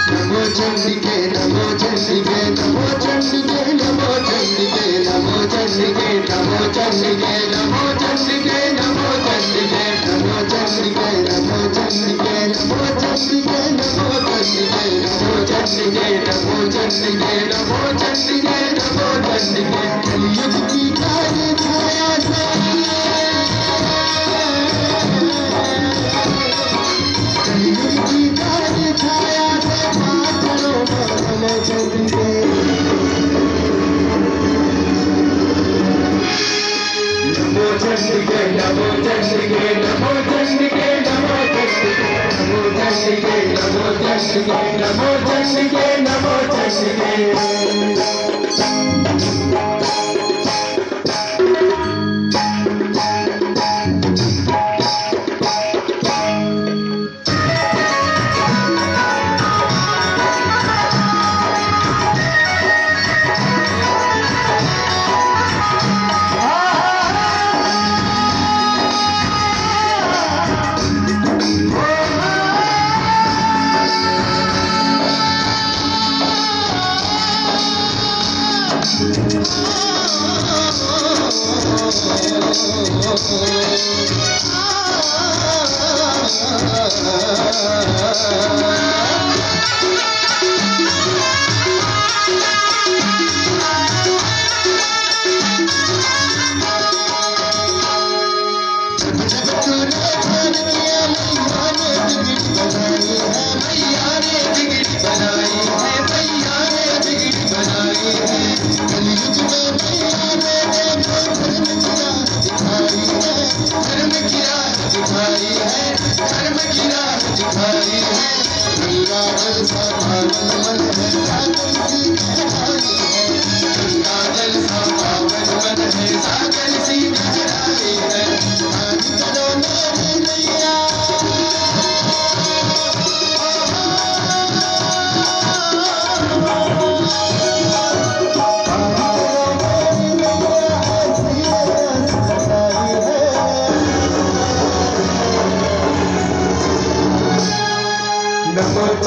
नमो चंडिके नमो चंडिके नमो चंडिके नमो चंडिके नमो चंडिके नमो चंडिके नमो चंडिके नमो चंडिके नमो चंडिके नमो चंडिके नमो चंडिके नमो चंडिके नमो चंडिके नमो चंडिके नमो चंडिके नमो चंडिके कलयुग की काली छाया से कलयुग की काली छाया से पाथरो नमो चंडिके नमो चंडिके नमो चंडिके नमो चंडिके नमो चंडिके नमो चंडिके नमो चंडिके नमो चंडिके नमो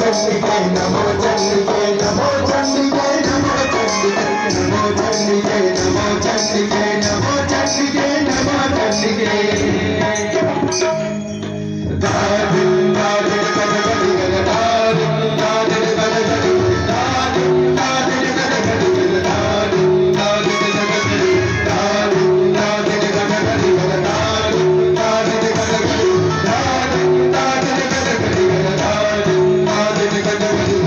चंडिके नमो चंडिके नमो चंडिके नमो चंडिके नमो चंडिके नमो चंडिके नमो चंडिके नमो चंडिके नमो चंडिके दादु दादु कदगड़ी दादु दादु कदगड़ी दादु दादु कदगड़ी दादु दादु कदगड़ी दादु दादु कदगड़ी दादु दादु कदगड़ी दादु दादु कदगड़ी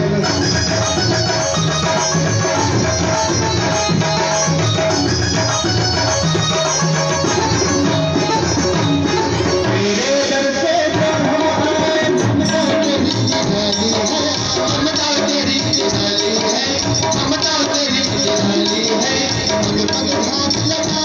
ममता तेरी निराली है, पग पग हाथ लगा